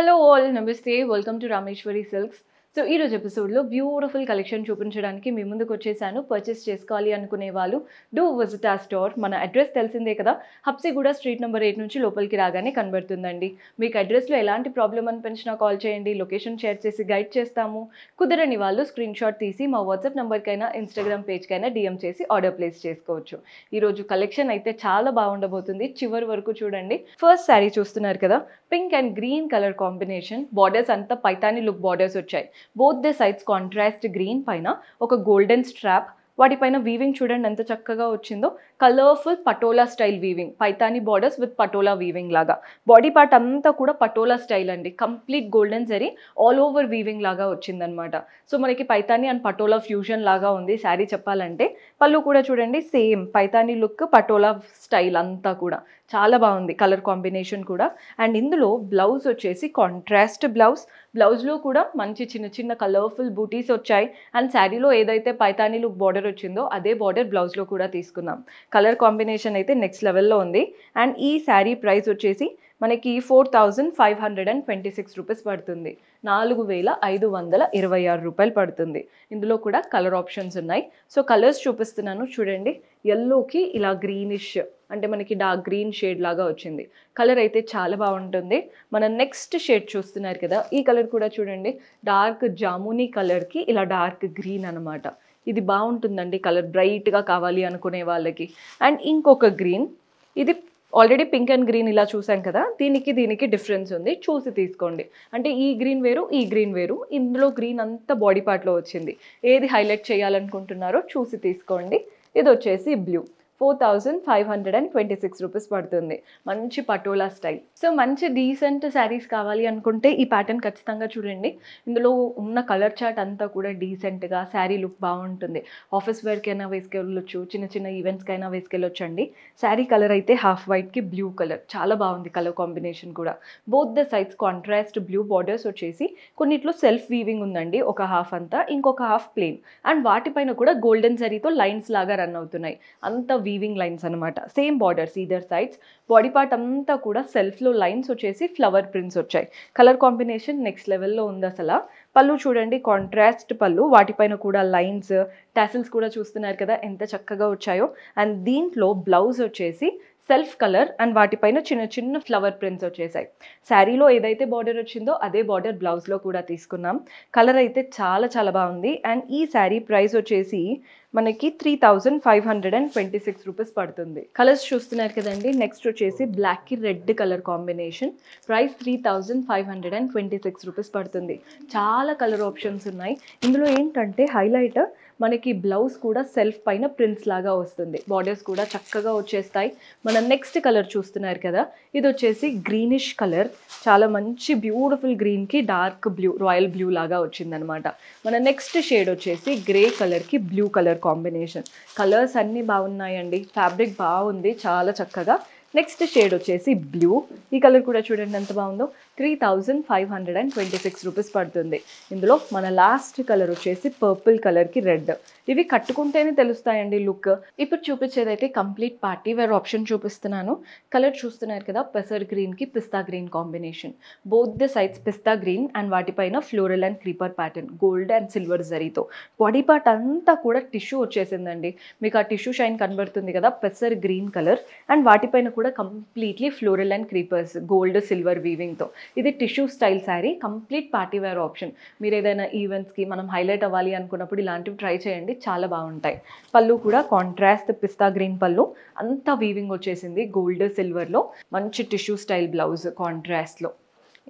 Hello all, Namaste, welcome to Rameshwari Silks. So ఈ రోజు ఎపిసోడ్లో బ్యూటిఫుల్ కలెక్షన్ చూపించడానికి మీ ముందుకు వచ్చేసాను. పర్చేస్ చేసుకోవాలి అనుకునే వాళ్ళు డూ విజిట్ ఆ స్టోర్. మన అడ్రస్ తెలిసిందే కదా, హబ్సిగూడ స్ట్రీట్ నెంబర్ 8 నుంచి లోపలికి రాగానే కనబడుతుందండి. మీకు అడ్రస్లో ఎలాంటి ప్రాబ్లం అనిపించినా కాల్ చేయండి, లొకేషన్ షేర్ చేసి గైడ్ చేస్తాము. కుదరని వాళ్ళు స్క్రీన్ షాట్ తీసి మా వాట్సాప్ నెంబర్కైనా ఇన్స్టాగ్రామ్ పేజ్కైనా డిఎం చేసి ఆర్డర్ ప్లేస్ చేసుకోవచ్చు. ఈరోజు కలెక్షన్ అయితే చాలా బాగుండబోతుంది, చివరి వరకు చూడండి. ఫస్ట్ శారీ చూస్తున్నారు కదా, pink and green colour combination. Borders అంతా పైతాని లుక్ బార్డర్స్ వచ్చాయి. Both the sides contrast green పైన ఒక గోల్డెన్ స్ట్రాప్, వాటిపైన వీవింగ్ చూడండి ఎంత చక్కగా వచ్చిందో. Colourful patola style weaving, Paithani borders with patola weaving లాగా. బాడీ పార్ట్ అంతా కూడా పటోలా స్టైల్ అండి, complete golden zari all over weaving లాగా వచ్చిందనమాట. సో మనకి పైతాని అండ్ పటోలా ఫ్యూజన్ లాగా ఉంది శారీ చెప్పాలంటే. పళ్ళు కూడా చూడండి same Paithani look, patola style అంతా కూడా చాలా బాగుంది కలర్ కాంబినేషన్ కూడా. అండ్ ఇందులో బ్లౌజ్ వచ్చేసి కాంట్రాస్ట్ బ్లౌజ్. బ్లౌజ్లో కూడా మంచి చిన్న చిన్న కలర్ఫుల్ బూటీస్ వచ్చాయి. అండ్ శారీలో ఏదైతే పైతాని లుక్ బార్డర్ వచ్చిందో అదే బార్డర్ బ్లౌజ్లో కూడా తీసుకుందాం. కలర్ కాంబినేషన్ అయితే నెక్స్ట్ లెవెల్లో ఉంది. అండ్ ఈ శారీ ప్రైస్ వచ్చేసి మనకి 4526 రూపీస్ పడుతుంది. 4526 రూపాయలు పడుతుంది. ఇందులో కూడా కలర్ ఆప్షన్స్ ఉన్నాయి. సో కలర్స్ చూపిస్తున్నాను చూడండి. ఎల్లోకి ఇలా గ్రీనిష్ అంటే మనకి డార్క్ గ్రీన్ షేడ్ లాగా వచ్చింది. కలర్ అయితే చాలా బాగుంటుంది. మన నెక్స్ట్ షేడ్ చూస్తున్నారు కదా, ఈ కలర్ కూడా చూడండి, డార్క్ జామునీ కలర్కి ఇలా డార్క్ గ్రీన్ అనమాట. ఇది బాగుంటుందండి కలర్, బ్రైట్గా కావాలి అనుకునే వాళ్ళకి. అండ్ ఇంకొక గ్రీన్, ఇది ఆల్రెడీ పింక్ అండ్ గ్రీన్ ఇలా చూసాం కదా, దీనికి డిఫరెన్స్ ఉంది, చూసి తీసుకోండి. అంటే ఈ గ్రీన్ వేరు, ఈ గ్రీన్ వేరు. ఇందులో గ్రీన్ అంతా బాడీ పార్ట్లో వచ్చింది. ఏది హైలైట్ చేయాలనుకుంటున్నారో చూసి తీసుకోండి. ఇది వచ్చేసి బ్లూ. 4526 రూపీస్ పడుతుంది. మంచి పటోలా స్టైల్. సో మంచి డీసెంట్ శారీస్ కావాలి అనుకుంటే ఈ ప్యాటర్న్ ఖచ్చితంగా చూడండి. ఇందులో ఉన్న కలర్ చార్ట్ అంతా కూడా డీసెంట్గా శారీ లుక్ బాగుంటుంది. ఆఫీస్ వేర్కైనా వేసుకెళ్ళొచ్చు, చిన్న చిన్న ఈవెంట్స్కైనా వేసుకెళ్ళొచ్చు అండి. శారీ కలర్ అయితే హాఫ్ వైట్కి బ్లూ కలర్, చాలా బాగుంది కలర్ కాంబినేషన్ కూడా. Both the sides contrast blue borders వచ్చేసి కొన్నిట్లో సెల్ఫ్ వీవింగ్ ఉందండి, ఒక హాఫ్ అంతా, ఇంకొక హాఫ్ ప్లెయిన్. అండ్ వాటిపైన కూడా గోల్డెన్ జరీతో లైన్స్ లాగా రన్ అవుతున్నాయి, అంత వీవింగ్ లైన్స్ అనమాట. Same borders either sides. Body part అంతా కూడా సెల్ఫ్లో లైన్స్ వచ్చేసి ఫ్లవర్ ప్రింట్స్ వచ్చాయి. కలర్ కాంబినేషన్ నెక్స్ట్ లెవెల్లో ఉంది అసలు. పళ్ళు చూడండి కాంట్రాస్ట్ పళ్ళు, వాటిపైన కూడా లైన్స్, టాసిల్స్ కూడా చూస్తున్నారు కదా ఎంత చక్కగా వచ్చాయో. అండ్ దీంట్లో బ్లౌజ్ వచ్చేసి సెల్ఫ్ కలర్ అండ్ వాటిపైన చిన్న చిన్న ఫ్లవర్ ప్రింట్స్ వచ్చేసాయి. శారీలో ఏదైతే బార్డర్ వచ్చిందో అదే బార్డర్ బ్లౌజ్లో కూడా తీసుకున్నాం. కలర్ అయితే చాలా చాలా బాగుంది. అండ్ ఈ శారీ ప్రైస్ వచ్చేసి మనకి 3526 రూపీస్ పడుతుంది. కలర్స్ చూస్తున్నారు కదండి. నెక్స్ట్ వచ్చేసి బ్లాక్కి red colour combination. Price 3526 rupees పడుతుంది. చాలా కలర్ ఆప్షన్స్ ఉన్నాయి. ఇందులో ఏంటంటే హైలైట్ మనకి బ్లౌజ్ కూడా సెల్ఫ్ పైన ప్రింట్స్ లాగా వస్తుంది, బార్డర్స్ కూడా చక్కగా వచ్చేస్తాయి. మన నెక్స్ట్ కలర్ చూస్తున్నారు కదా, ఇది వచ్చేసి గ్రీనిష్ కలర్. చాలా మంచి బ్యూటిఫుల్ గ్రీన్కి డార్క్ బ్లూ, రాయల్ బ్లూ లాగా వచ్చిందనమాట. మన నెక్స్ట్ షేడ్ వచ్చేసి గ్రే కలర్కి బ్లూ కలర్ కాంబినేషన్. కలర్స్ అన్నీ బాగున్నాయండి, ఫ్యాబ్రిక్ బాగుంది చాలా చక్కగా. నెక్స్ట్ షేడ్ వచ్చేసి బ్లూ. ఈ కలర్ కూడా చూడండి ఎంత బాగుందో. 3526 రూపీస్ పడుతుంది. ఇందులో మన లాస్ట్ కలర్ వచ్చేసి పర్పుల్ కలర్కి రెడ్. ఇవి కట్టుకుంటేనే తెలుస్తాయండి లుక్. ఇప్పుడు చూపించేదైతే కంప్లీట్ పార్టీ వేర్ ఆప్షన్ చూపిస్తున్నాను. కలర్ చూస్తున్నారు కదా, పెసర్ గ్రీన్కి pista green combination. Both the sides pista green and వాటిపైన floral and creeper pattern, gold and silver జరీతో. బాడీ పార్ట్ అంతా కూడా టిష్యూ వచ్చేసిందండి, మీకు ఆ టిష్యూ షైన్ కనబడుతుంది కదా. పెసర్ గ్రీన్ కలర్ అండ్ వాటిపైన కూడా completely floral and creepers, gold silver వీవింగ్తో. ఇది tissue style sari, complete party wear option. మీరు ఏదైనా ఈవెంట్స్కి మనం హైలైట్ అవ్వాలి అనుకున్నప్పుడు ఇలాంటివి ట్రై చేయండి, చాలా బాగుంటాయి. పళ్ళు కూడా కాంట్రాస్ట్ పిస్తా గ్రీన్ పళ్ళు, అంతా వీవింగ్ వచ్చేసింది గోల్డ్ సిల్వర్లో. మంచి టిష్యూ స్టైల్ బ్లౌజ్ కాంట్రాస్ట్లో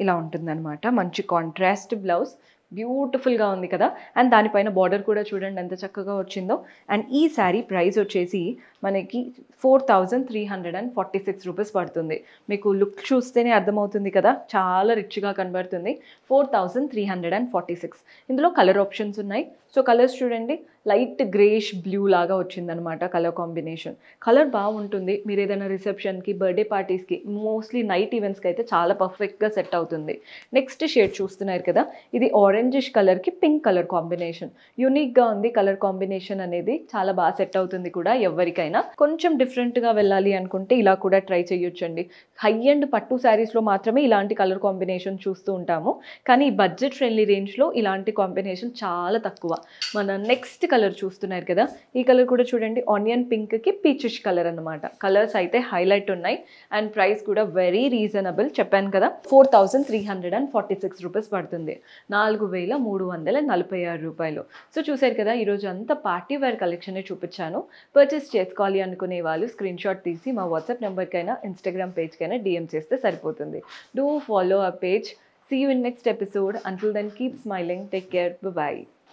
ఇలా ఉంటుందన్నమాట. మంచి కాంట్రాస్ట్ బ్లౌజ్, బ్యూటిఫుల్గా ఉంది కదా. అండ్ దానిపైన బార్డర్ కూడా చూడండి ఎంత చక్కగా వచ్చిందో. అండ్ ఈ శారీ ప్రైస్ వచ్చేసి మనకి 4346 రూపీస్ పడుతుంది. మీకు లుక్ చూస్తేనే అర్థమవుతుంది కదా, చాలా రిచ్గా కనబడుతుంది. 4346. ఇందులో కలర్ ఆప్షన్స్ ఉన్నాయి. సో కలర్స్ చూడండి, లైట్ గ్రేష్ బ్లూ లాగా వచ్చిందనమాట కలర్ కాంబినేషన్. కలర్ బాగుంటుంది, మీరు ఏదైనా రిసెప్షన్కి, బర్త్డే పార్టీస్కి, మోస్ట్లీ నైట్ ఈవెంట్స్కి అయితే చాలా పర్ఫెక్ట్గా సెట్ అవుతుంది. నెక్స్ట్ షేడ్ చూస్తున్నారు కదా, ఇది ఆరెంజిష్ కలర్కి పింక్ కలర్ కాంబినేషన్. యూనిక్గా ఉంది కలర్ కాంబినేషన్ అనేది, చాలా బాగా సెట్ అవుతుంది కూడా ఎవరికైనా. అయినా. కొంచెం డిఫరెంట్గా వెళ్ళాలి అనుకుంటే ఇలా కూడా ట్రై చేయొచ్చండి. హై అండ్ పట్టు శారీస్లో మాత్రమే ఇలాంటి కలర్ కాంబినేషన్ చూస్తూ ఉంటాము, కానీ ఈ బడ్జెట్ ఫ్రెండ్లీ రేంజ్లో ఇలాంటి కాంబినేషన్ చాలా తక్కువ. మన నెక్స్ట్ కలర్ చూస్తున్నారు కదా, ఈ కలర్ కూడా చూడండి, ఆనియన్ పింక్కి పీచిష్ కలర్ అనమాట. కలర్స్ అయితే హైలైట్ ఉన్నాయి అండ్ ప్రైస్ కూడా వెరీ రీజనబుల్. చెప్పాను కదా 4346 రూపీస్ పడుతుంది, 4346 రూపాయలు. సో చూసారు కదా, ఈరోజు అంతా పార్టీ వేర్ కలెక్షనే చూపించాను. పర్చేస్ చేసుకోవాలి అనుకునే వాళ్ళు స్క్రీన్ షాట్ తీసి మా వాట్సాప్ నెంబర్కైనా ఇన్స్టాగ్రామ్ పేజ్కైనా DM చేస్తే సరిపోతుంది. Do follow our page. See you in next episode. Until then, keep smiling. Take care. Bye-bye.